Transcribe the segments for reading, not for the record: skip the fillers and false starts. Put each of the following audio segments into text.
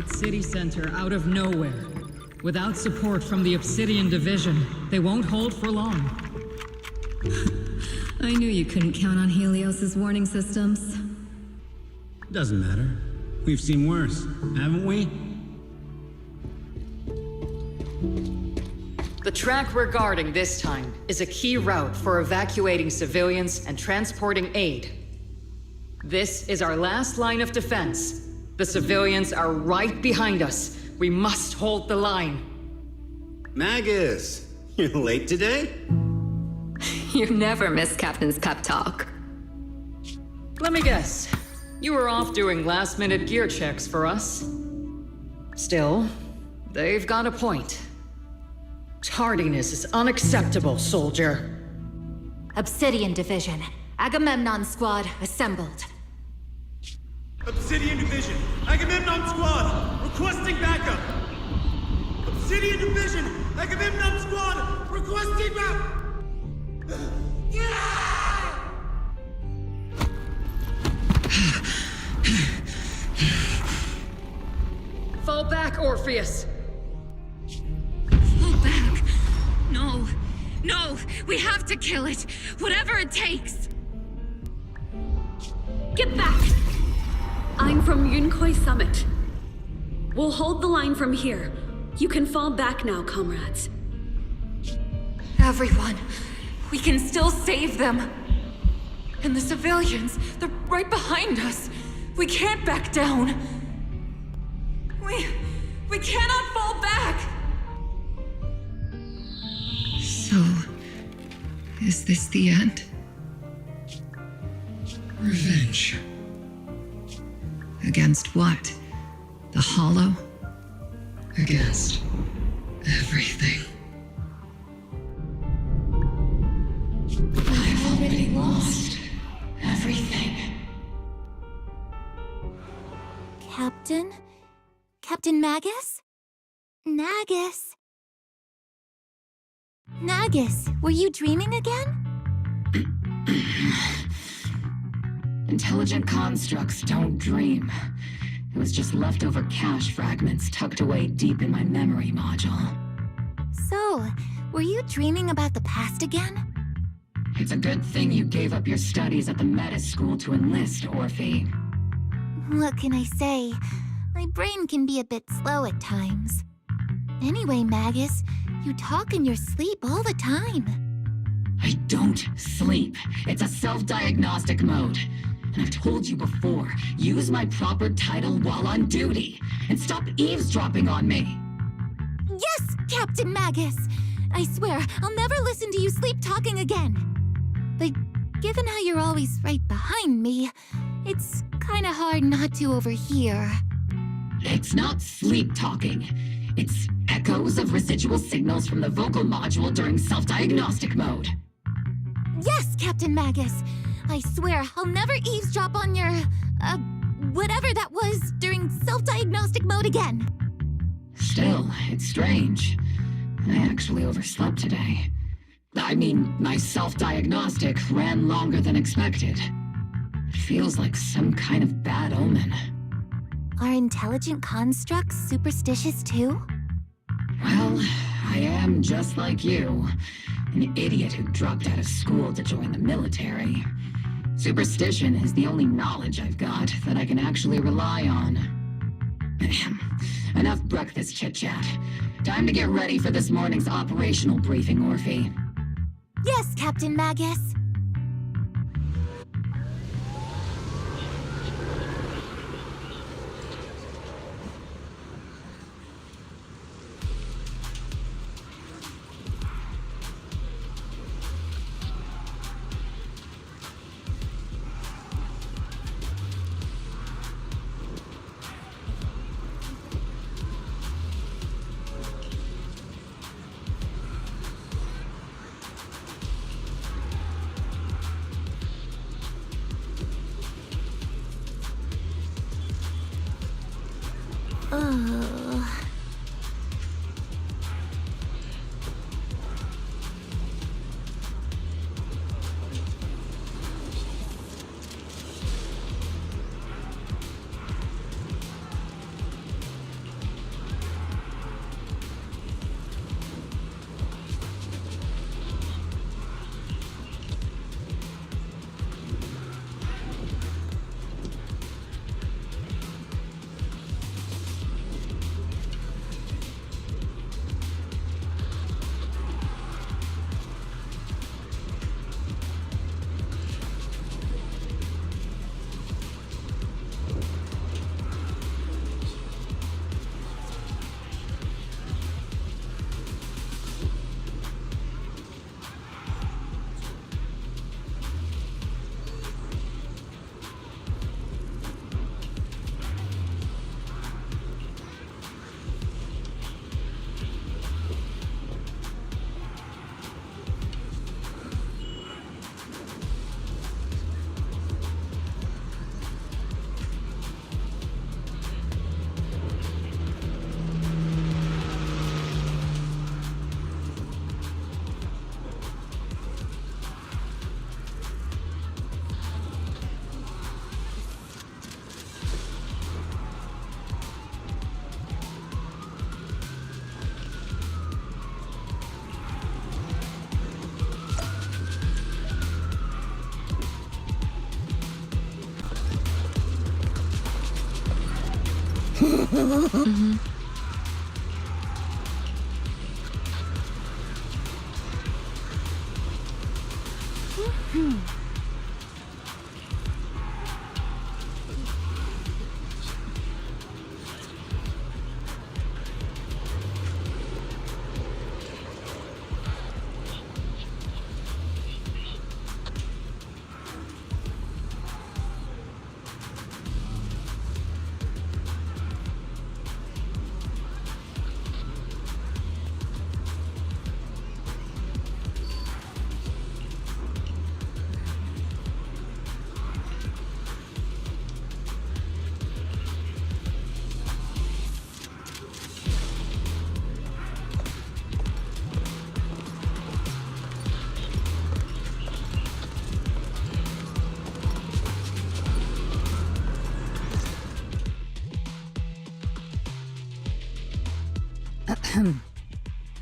that city center out of nowhere. Without support from the Obsidian Division, they won't hold for long. I knew you couldn't count on Helios's warning systems. Doesn't matter. We've seen worse, haven't we? The track we're guarding this time is a key route for evacuating civilians and transporting aid. This is our last line of defense. The civilians are right behind us. We must hold the line. Magus, you're late today? You never miss Captain's pep talk. Let me guess. You were off doing last-minute gear checks for us. Still, they've got a point. Tardiness is unacceptable, soldier. Obsidian Division. Agamemnon Squad assembled. Obsidian Division, Agamemnon Squad, requesting backup! Obsidian Division, Agamemnon Squad, requesting backup! Fall back, Orpheus! Fall back. No. No, we have to kill it. Whatever it takes. Get back! I'm from Yunkoi Summit. We'll hold the line from here. You can fall back now, comrades. Everyone, we can still save them. And the civilians, they're right behind us. We can't back down. We cannot fall back! So, is this the end? Revenge. Against what? The Hollow? Against everything. I've already lost everything. Captain? Captain Magus? Nagus? Nagus, were you dreaming again? Intelligent constructs don't dream. It was just leftover cache fragments tucked away deep in my memory module. So, were you dreaming about the past again? It's a good thing you gave up your studies at the meta school to enlist, Orphie. What can I say? My brain can be a bit slow at times. Anyway, Magus, you talk in your sleep all the time. I don't sleep. It's a self-diagnostic mode. And I've told you before, use my proper title while on duty, and stop eavesdropping on me. Yes, Captain Magus! I swear, I'll never listen to you sleep-talking again. But given how you're always right behind me, it's kinda hard not to overhear. It's not sleep-talking. It's echoes of residual signals from the vocal module during self-diagnostic mode. Yes, Captain Magus! I swear, I'll never eavesdrop on your, whatever that was during self-diagnostic mode again. Still, it's strange. I actually overslept today. I mean, my self-diagnostic ran longer than expected. It feels like some kind of bad omen. Are intelligent constructs superstitious too? Well, I am just like you. An idiot who dropped out of school to join the military. Superstition is the only knowledge I've got that I can actually rely on. Enough breakfast chit-chat. Time to get ready for this morning's operational briefing, Orphie. Yes, Captain Magus.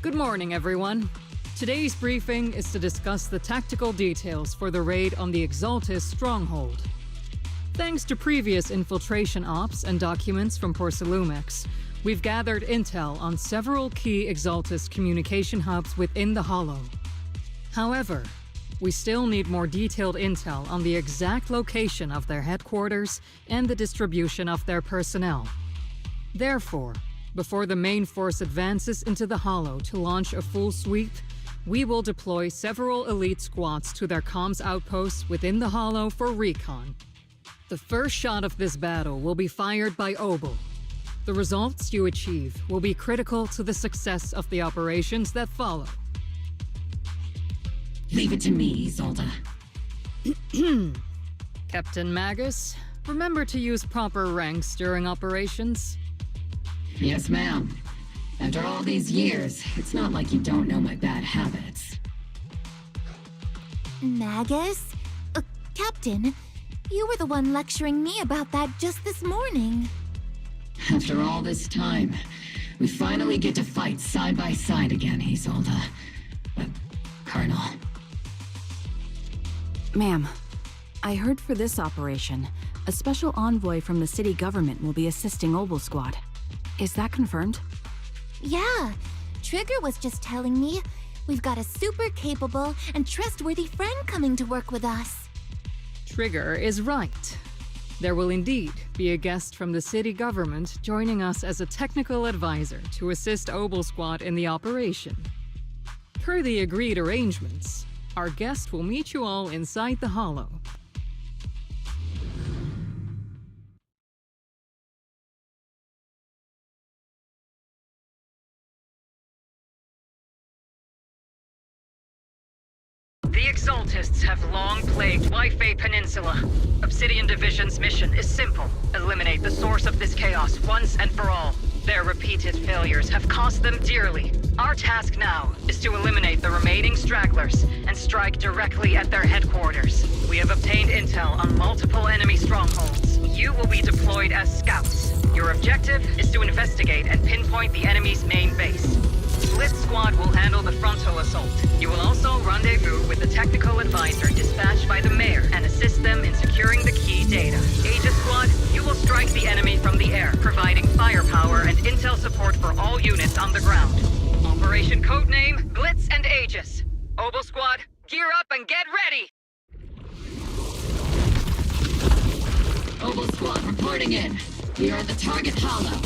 Good morning, everyone. Today's briefing is to discuss the tactical details for the raid on the Exaltus stronghold. Thanks to previous infiltration ops and documents from Porcelumex, we've gathered intel on several key Exaltus communication hubs within the Hollow. However, we still need more detailed intel on the exact location of their headquarters and the distribution of their personnel. Therefore, before the main force advances into the Hollow to launch a full sweep, we will deploy several elite squads to their comms outposts within the Hollow for recon. The first shot of this battle will be fired by Obel. The results you achieve will be critical to the success of the operations that follow. Leave it to me, Isolde. Captain Magus, remember to use proper ranks during operations. Yes, ma'am. After all these years, it's not like you don't know my bad habits. Magus? Captain, you were the one lecturing me about that just this morning. After all this time, we finally get to fight side by side again, Isolde. Colonel. Ma'am, I heard for this operation, a special envoy from the city government will be assisting Obel Squad. Is that confirmed? Yeah, Trigger was just telling me we've got a super capable and trustworthy friend coming to work with us. Trigger is right. There will indeed be a guest from the city government joining us as a technical advisor to assist Obel Squad in the operation. Per the agreed arrangements, our guest will meet you all inside the Hollow. The Exaltists have long plagued Waifei Peninsula. Obsidian Division's mission is simple. Eliminate the source of this chaos once and for all. Their repeated failures have cost them dearly. Our task now is to eliminate the remaining stragglers and strike directly at their headquarters. We have obtained intel on multiple enemy strongholds. You will be deployed as scouts. Your objective is to investigate and pinpoint the enemy's main base. Split Squad will handle the frontal assault. You will also rendezvous with the technical advisor dispatched by the mayor and assist them in securing the key data. Aegis Squad, you will strike the enemy from the air, providing firepower and intel support for all units on the ground. Operation codename Blitz and Aegis. Obel Squad, gear up and get ready! Obel Squad reporting in. We are at the target hollow.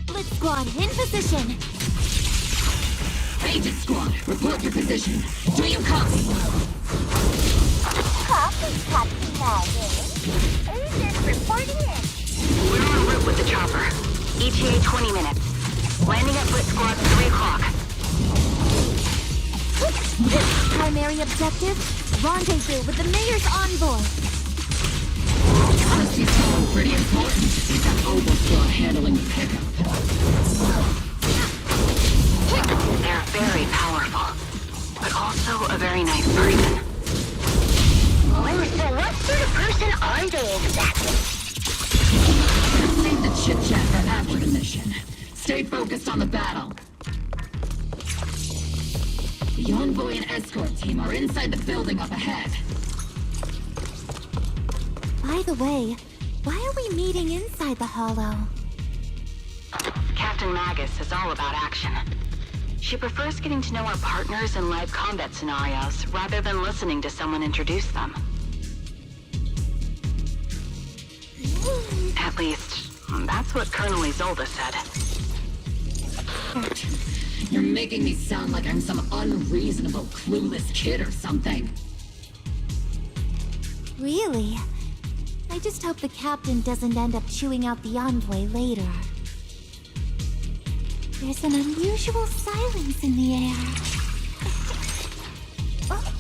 Blitz Squad, in position! Aegis Squad, report your position. Do you copy? Copy, Captain Magus. Aegis reporting in. We're en route with the chopper. ETA 20 minutes. Landing at Blitz Squad 3 o'clock. Primary objective, rendezvous with the mayor's envoy. Must be someone pretty important if that Obel squad handling the pickup. They're very powerful, but also a very nice person. Oh, so what sort of person are they exactly? Save the chit-chat for after the mission. Stay focused on the battle. The envoy and escort team are inside the building up ahead. By the way, why are we meeting inside the Hollow? Captain Magus is all about action. She prefers getting to know our partners in live combat scenarios rather than listening to someone introduce them. At least, that's what Colonel Isolde said. You're making me sound like I'm some unreasonable, clueless kid or something. Really? I just hope the captain doesn't end up chewing out the envoy later. There's an unusual silence in the air. Oh.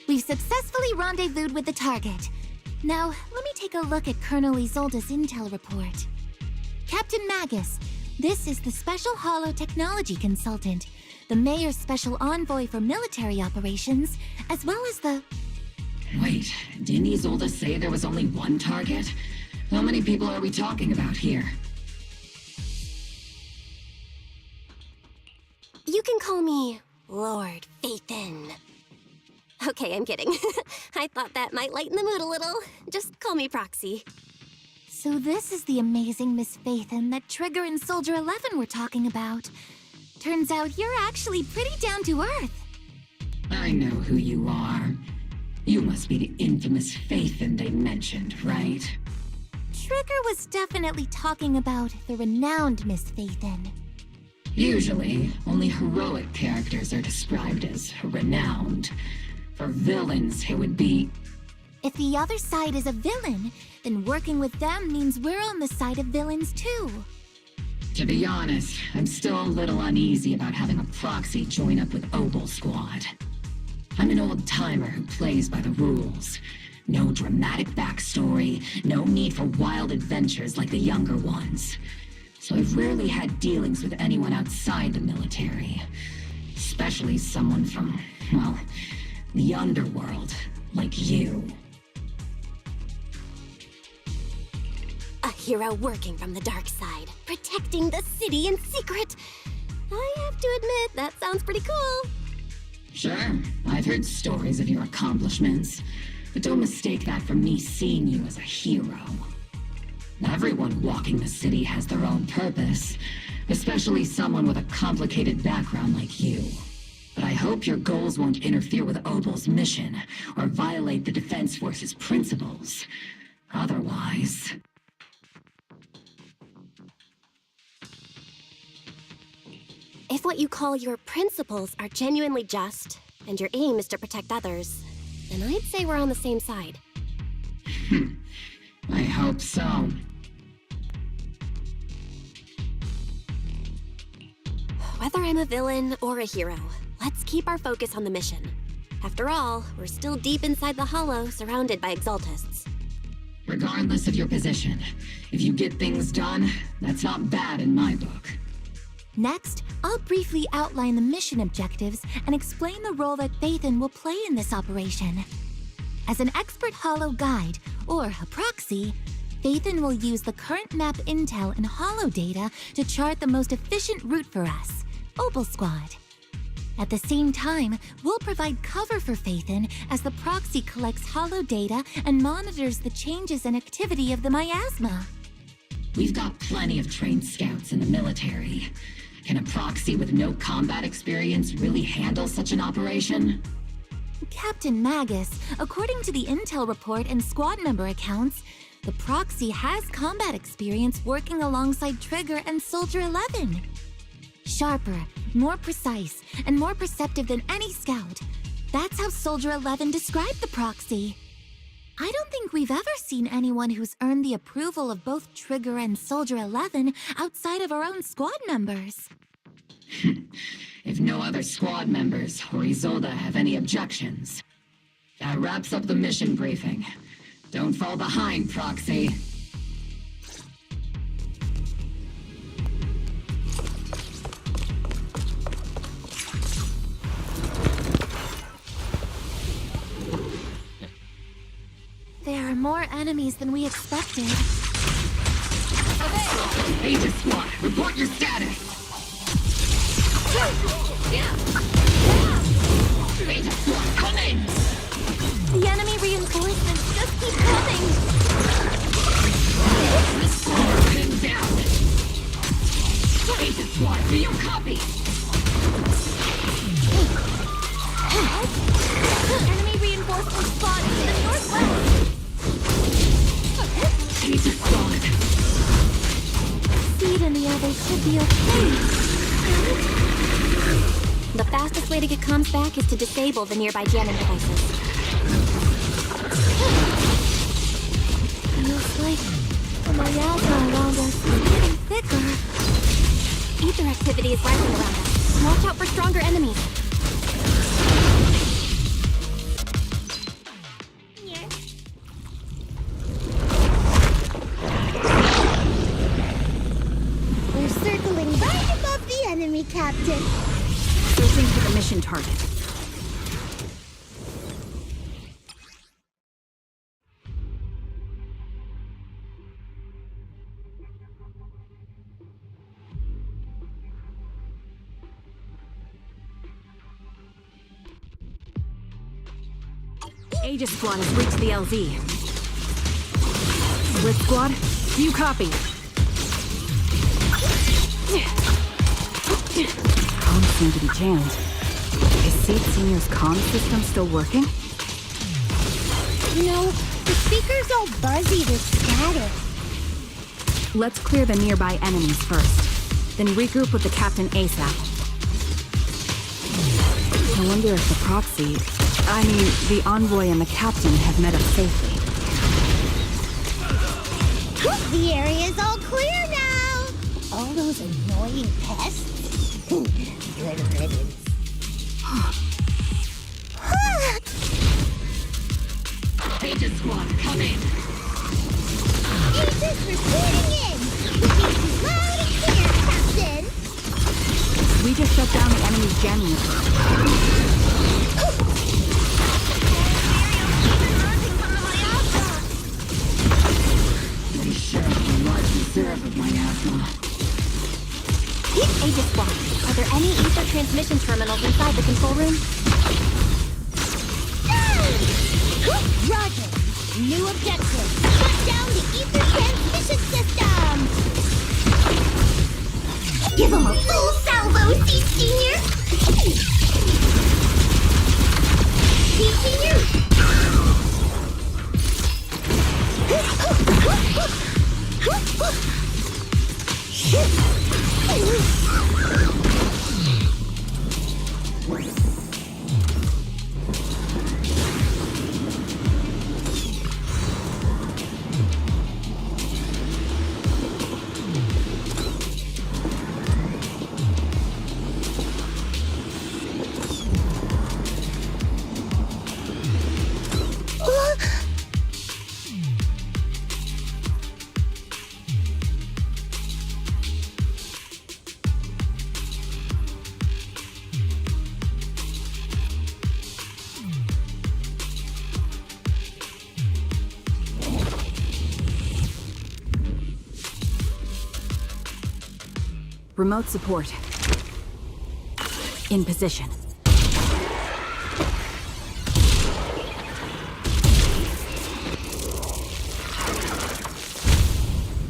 We've successfully rendezvoused with the target. Now, let me take a look at Colonel Isolde's intel report. Captain Magus, this is the Special Hollow Technology Consultant, the Mayor's Special Envoy for Military Operations, as well as the... Wait, didn't Isolde say there was only one target? How many people are we talking about here? You can call me Lord Phaethon. Okay, I'm kidding. I thought that might lighten the mood a little. Just call me Proxy. So this is the amazing Miss Phaethon that Trigger and Soldier 11 were talking about. Turns out you're actually pretty down to earth. I know who you are. You must be the infamous Phaethon they mentioned, right? Trigger was definitely talking about the renowned Miss Phaethon. Usually, only heroic characters are described as renowned. For villains, it would be... If the other side is a villain, then working with them means we're on the side of villains too. To be honest, I'm still a little uneasy about having a proxy join up with Obel Squad. I'm an old-timer who plays by the rules. No dramatic backstory, no need for wild adventures like the younger ones. So I've rarely had dealings with anyone outside the military. Especially someone from, well, the underworld, like you. A hero working from the dark side, protecting the city in secret. I have to admit, that sounds pretty cool. Sure, I've heard stories of your accomplishments, but don't mistake that for me seeing you as a hero. Everyone walking the city has their own purpose, especially someone with a complicated background like you. But I hope your goals won't interfere with Obel's mission, or violate the Defense Force's principles. Otherwise... If what you call your principles are genuinely just, and your aim is to protect others, then I'd say we're on the same side. I hope so. Whether I'm a villain or a hero, let's keep our focus on the mission. After all, we're still deep inside the Hollow, surrounded by Exaltists. Regardless of your position, if you get things done, that's not bad in my book. Next, I'll briefly outline the mission objectives and explain the role that Phaethon will play in this operation. As an expert Hollow guide, or a proxy, Phaethon will use the current map intel and Hollow data to chart the most efficient route for us, Obel Squad. At the same time, we'll provide cover for Phaethon as the proxy collects Hollow data and monitors the changes and activity of the miasma. We've got plenty of trained scouts in the military. Can a proxy with no combat experience really handle such an operation? Captain Magus, according to the intel report and squad member accounts, the proxy has combat experience working alongside Trigger and Soldier 11. Sharper, more precise, and more perceptive than any scout. That's how Soldier 11 described the proxy. I don't think we've ever seen anyone who's earned the approval of both Trigger and Soldier 11 outside of our own squad members. If no other squad members or Isolde have any objections, that wraps up the mission briefing. Don't fall behind, Proxy. There are more enemies than we expected. Aegis Squad, report your status! Aegis Squad, come in! The enemy reinforcements just keep coming! This squad is pinned down! Aegis Squad, do you copy? Enemy reinforcements spotted to the northwest! Aegis Squad! Seed and the others should be okay. The fastest way to get comms back is to disable the nearby jamming devices. Feels like the miasma around us is getting thicker. Ether activity is rising around us. Watch out for stronger enemies. We're circling right above the enemy, Captain. Searching for the mission target. Aegis Squad has reached the LZ. Split Squad, do you copy? Comms seem to be jammed. Is Seed Senior's comm system still working? You know, the speaker's all buzzy with static. Let's clear the nearby enemies first, then regroup with the captain ASAP. I wonder if the proxy, the envoy and the captain have met up safely. The area's all clear now. All those annoying pests. Good riddance. Aegis Squad, come in! Aegis reporting in! We keep you loud and clear, Captain! We just shut down the enemy's jamming network. They share a large reserve of miasma. Aegis Squad, are there any ether transmission terminals inside the control room? Roger! New objective! Shut down the ether transmission system! Give him a full salvo, Seed Senior! Seed Senior! Remote support. In position.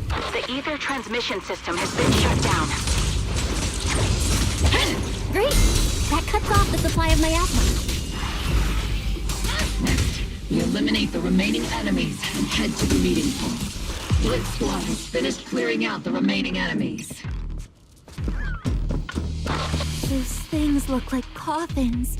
The ether transmission system has been shut down. Great! That cuts off the supply of miasma. Next, we eliminate the remaining enemies and head to the meeting hall. Split Squad has finished clearing out the remaining enemies. Those things look like coffins.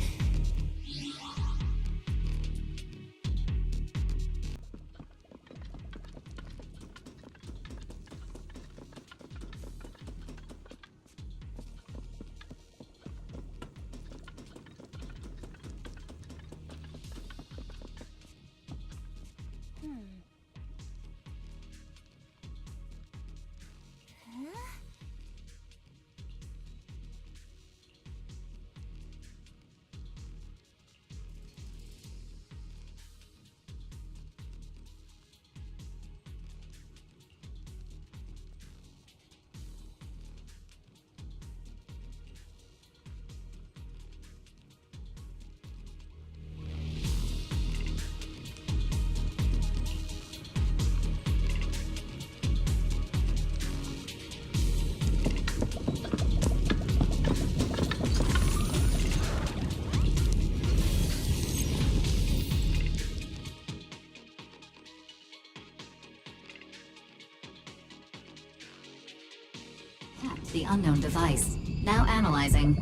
unknown device. Now analyzing.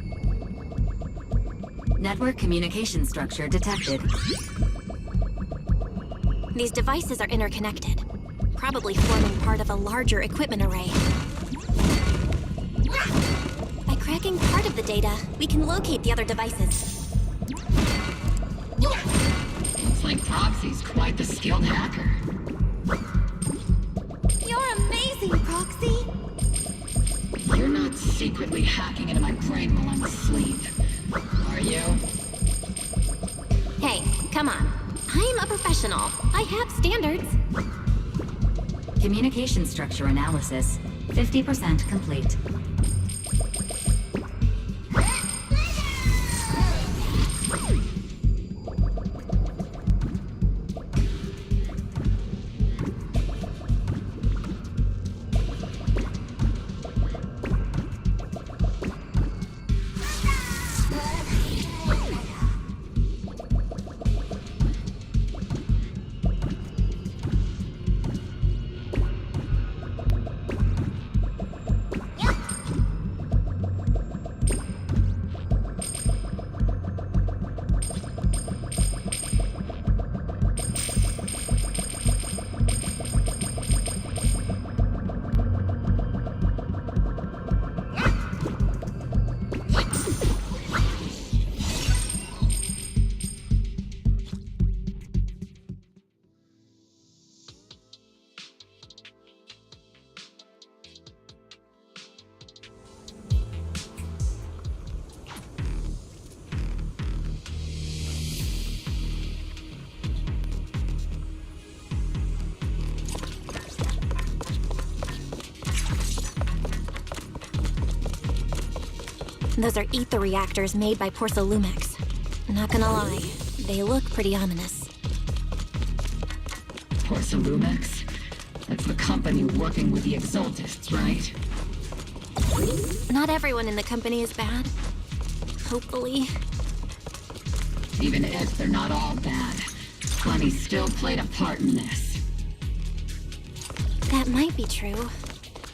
Network communication structure detected. These devices are interconnected, probably forming part of a larger equipment array. By cracking part of the data, we can locate the other devices. Looks like Proxy's quite the skilled hacker. You're amazing, Proxy! You're not secretly hacking into my brain while I'm asleep, are you? Hey, come on. I'm a professional. I have standards. Communication structure analysis. 50% complete. Those are ether reactors made by Porcelumex. Not gonna lie, they look pretty ominous. Porcelumex? That's the company working with the Exaltists, right? Not everyone in the company is bad. Hopefully. Even if they're not all bad, Bunny still played a part in this. That might be true.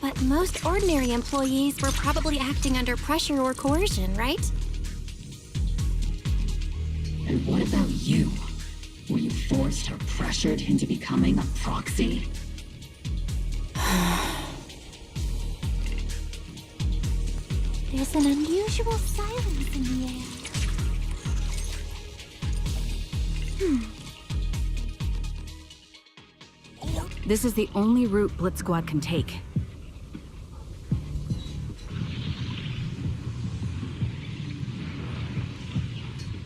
But most ordinary employees were probably acting under pressure or coercion, right? And what about you? Were you forced or pressured into becoming a proxy? There's an unusual silence in the air. This is the only route Blitz Squad can take.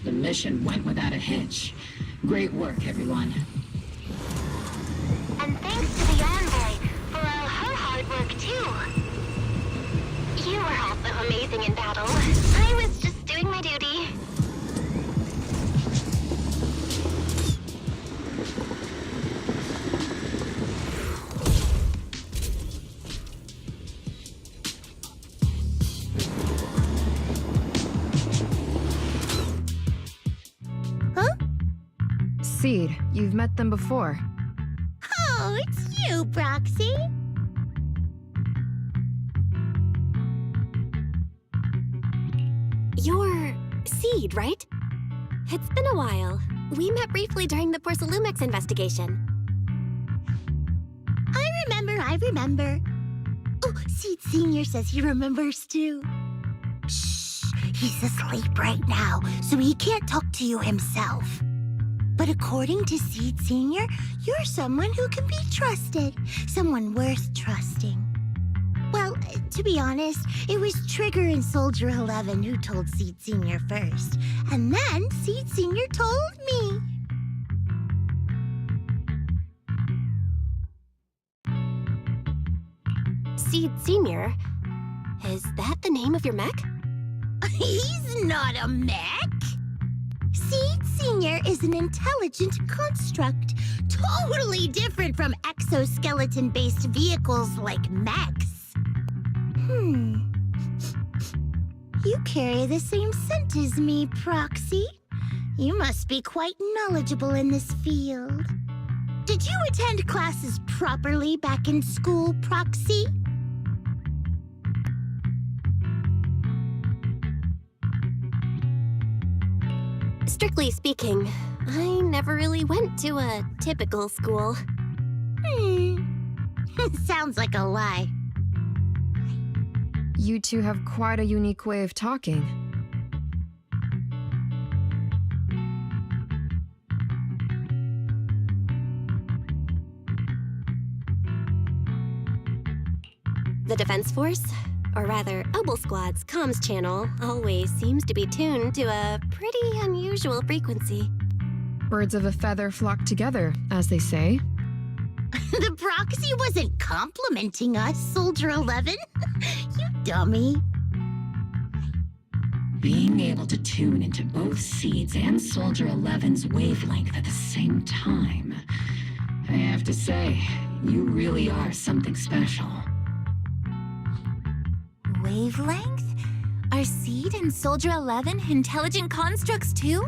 The mission went without a hitch. Great work, everyone. And thanks to the envoy for all her hard work, too. You were also amazing in battle. I was just doing my duty. Seed, you've met them before. Oh, it's you, Proxy. You're Seed, right? It's been a while. We met briefly during the Porcelumex investigation. I remember. Oh, Seed Senior says he remembers too. Shh, he's asleep right now, so he can't talk to you himself. But according to Seed Senior, you're someone who can be trusted. Someone worth trusting. Well, to be honest, it was Trigger and Soldier 11 who told Seed Senior first. And then Seed Senior told me. Seed Senior? Is that the name of your mech? He's not a mech. Seed Senior is an intelligent construct, totally different from exoskeleton-based vehicles like mechs. You carry the same scent as me, Proxy. You must be quite knowledgeable in this field. Did you attend classes properly back in school, Proxy? Strictly speaking, I never really went to a typical school. Sounds like a lie. You two have quite a unique way of talking. The Defense Force, or rather, Obel Squad's comms channel, always seems to be tuned to a pretty unusual frequency. Birds of a feather flock together, as they say. The proxy wasn't complimenting us, Soldier 11. You dummy. Being able to tune into both Seeds and Soldier 11's wavelength at the same time. I have to say, you really are something special. Wavelength? Are Seed and Soldier 11 intelligent constructs too?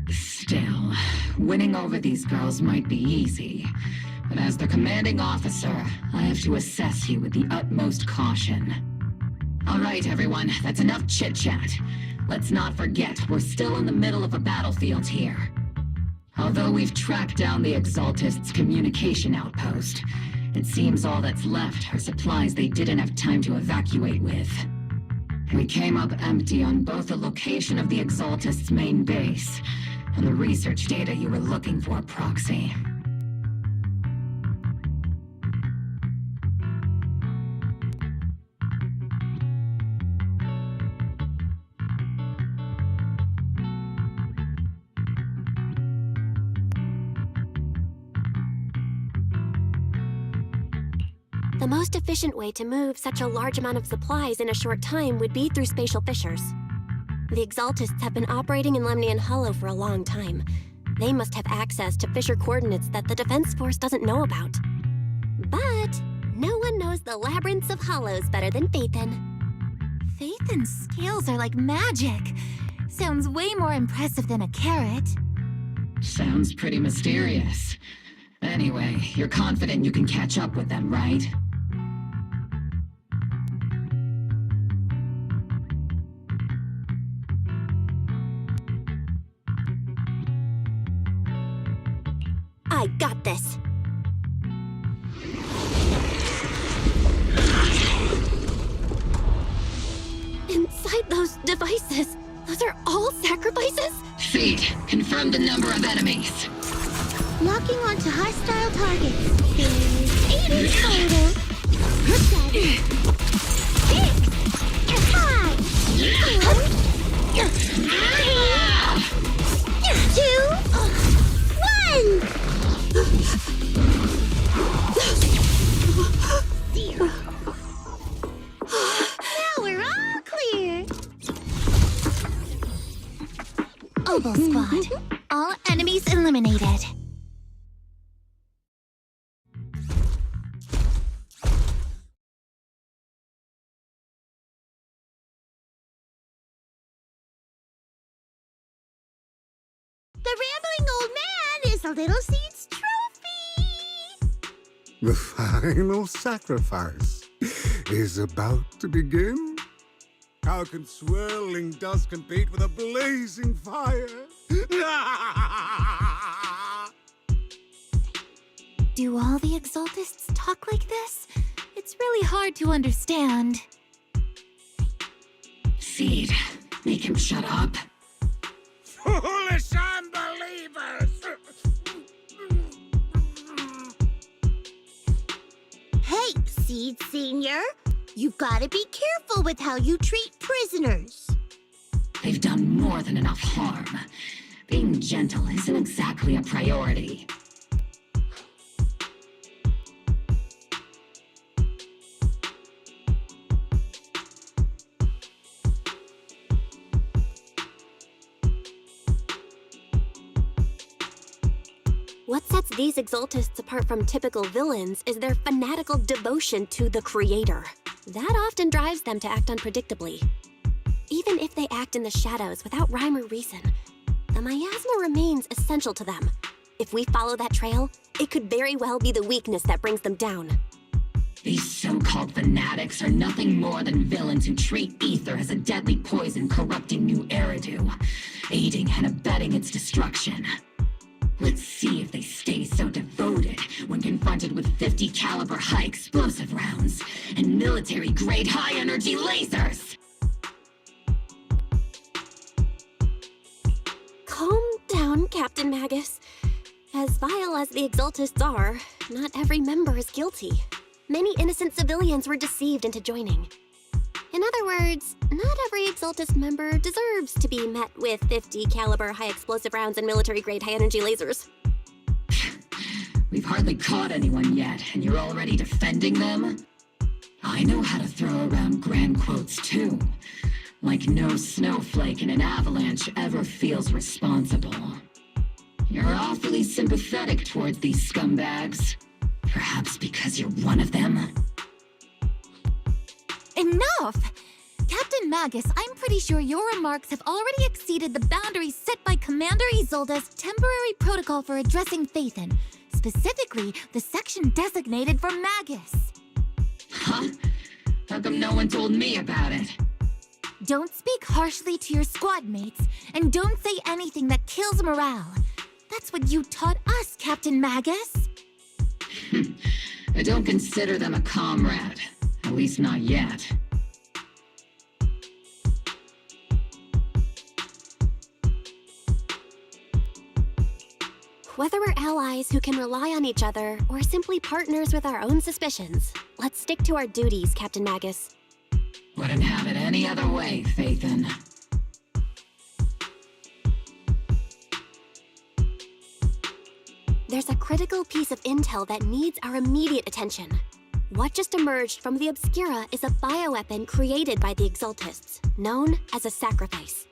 Still, winning over these girls might be easy. But as their commanding officer, I have to assess you with the utmost caution. All right, everyone, that's enough chit-chat. Let's not forget, we're still in the middle of a battlefield here. Although we've tracked down the Exaltists' communication outpost, it seems all that's left are supplies they didn't have time to evacuate with. We came up empty on both the location of the Exaltists' main base and the research data you were looking for, Proxy. The most efficient way to move such a large amount of supplies in a short time would be through spatial fissures. The Exaltists have been operating in Lemnian Hollow for a long time. They must have access to fissure coordinates that the Defense Force doesn't know about. But no one knows the labyrinths of hollows better than Phaethon. Phaethon's scales are like magic. Sounds way more impressive than a carrot. Sounds pretty mysterious. Anyway, you're confident you can catch up with them, right? I got this. Inside those devices, those are all sacrifices? Seed, confirm the number of enemies. Locking onto hostile targets. There's 8 in total. 7, 6, 5, 4, 3, 2, 1. 0. Now we're all clear. Obel Squad. All enemies eliminated. The rambling old man is a little Seed's trophy. The final sacrifice is about to begin. How can swirling dust compete with a blazing fire? Do all the Exaltists talk like this? It's really hard to understand. Seed, make him shut up. Foolish unbelievers! Hey, Seed Senior. You've got to be careful with how you treat prisoners. They've done more than enough harm. Being gentle isn't exactly a priority. What sets these Exaltists apart from typical villains is their fanatical devotion to the Creator. That often drives them to act unpredictably. Even if they act in the shadows without rhyme or reason, the miasma remains essential to them. If we follow that trail, it could very well be the weakness that brings them down. These so-called fanatics are nothing more than villains who treat ether as a deadly poison corrupting New Eridu, aiding and abetting its destruction. Let's see if they stay so devoted when confronted with 50 caliber high explosive rounds and military-grade high-energy lasers! Calm down, Captain Magus. As vile as the Exaltists are, not every member is guilty. Many innocent civilians were deceived into joining. In other words, not every Exaltist member deserves to be met with 50 caliber high explosive rounds and military-grade high-energy lasers. We've hardly caught anyone yet, and you're already defending them? I know how to throw around grand quotes too. Like no snowflake in an avalanche ever feels responsible. You're awfully sympathetic towards these scumbags. Perhaps because you're one of them? Enough! Captain Magus, I'm pretty sure your remarks have already exceeded the boundaries set by Commander Isolde's temporary protocol for addressing Phaethon, specifically the section designated for Magus. Huh? How come no one told me about it? Don't speak harshly to your squad mates, and don't say anything that kills morale. That's what you taught us, Captain Magus. I don't consider them a comrade. At least not yet. Whether we're allies who can rely on each other, or simply partners with our own suspicions, let's stick to our duties, Captain Magus. Wouldn't have it any other way, Phaethon. There's a critical piece of intel that needs our immediate attention. What just emerged from the Obscura is a bioweapon created by the Exaltists, known as a sacrifice.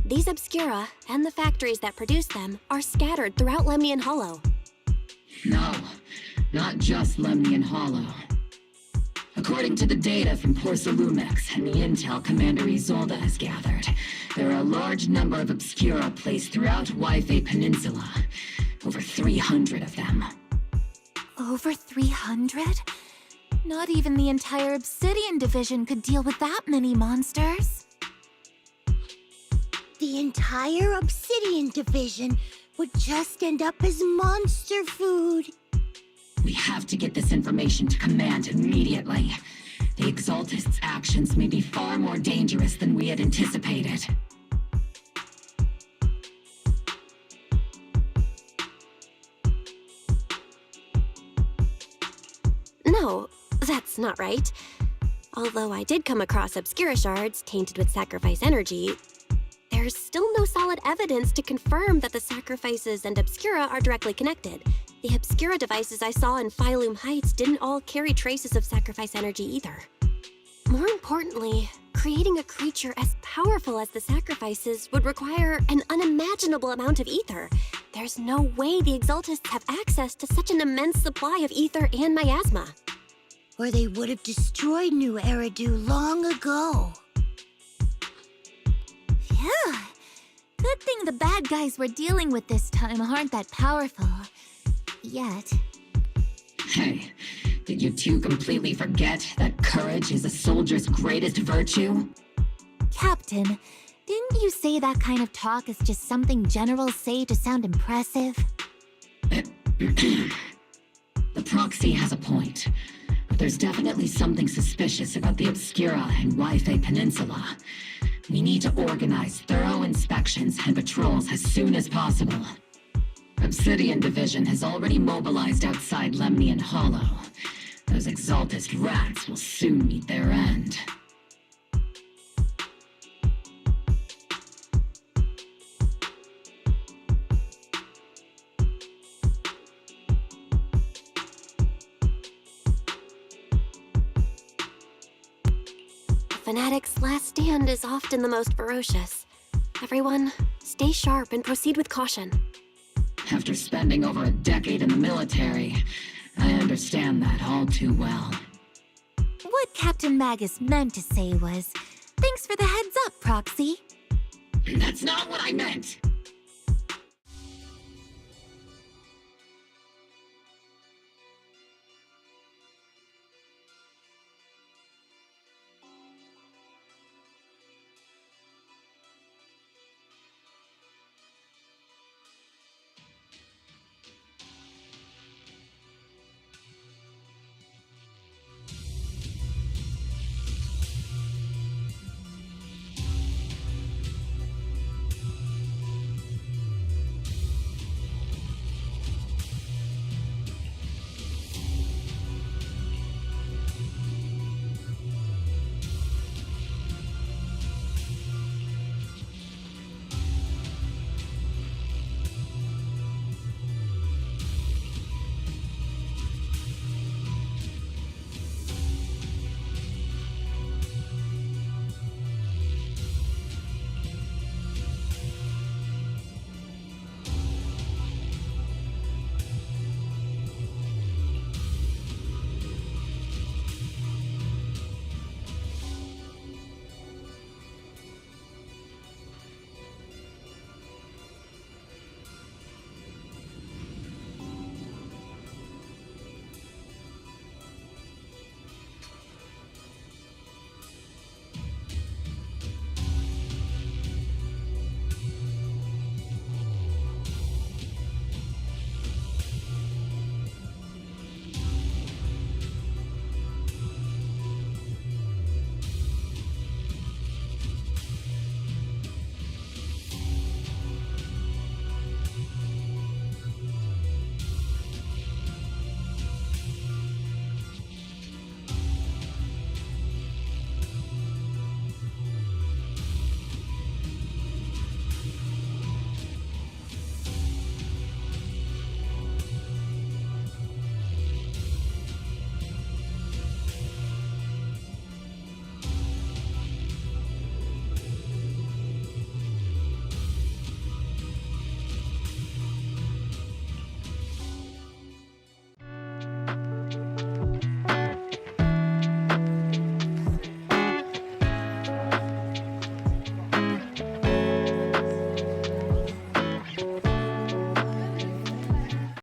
These Obscura, and the factories that produce them, are scattered throughout Lemnian Hollow. No, not just Lemnian Hollow. According to the data from Porcelumex and the intel Commander Isolde has gathered, there are a large number of Obscura placed throughout Yphae Peninsula. Over 300 of them. Over 300? Not even the entire Obsidian Division could deal with that many monsters. The entire Obsidian Division would just end up as monster food. We have to get this information to Command immediately. The Exaltists' actions may be far more dangerous than we had anticipated. No, that's not right. Although I did come across Obscura shards tainted with sacrifice energy, there's still no solid evidence to confirm that the sacrifices and Obscura are directly connected. The Obscura devices I saw in Phylum Heights didn't all carry traces of sacrifice energy either. More importantly, creating a creature as powerful as the sacrifices would require an unimaginable amount of ether. There's no way the Exaltists have access to such an immense supply of ether and miasma. Or they would have destroyed New Eridu long ago. Phew. Good thing the bad guys we're dealing with this time aren't that powerful. Yet. Hey, did you two completely forget that courage is a soldier's greatest virtue? Captain, didn't you say that kind of talk is just something generals say to sound impressive? The proxy has a point. But there's definitely something suspicious about the Obscura and Yphae Peninsula. We need to organize thorough inspections and patrols as soon as possible. Obsidian Division has already mobilized outside Lemnian Hollow. Those Exaltist rats will soon meet their end. Fanatic's last stand is often the most ferocious. Everyone, stay sharp and proceed with caution. After spending over a decade in the military, I understand that all too well. What Captain Magus meant to say was, thanks for the heads up, Proxy. That's not what I meant.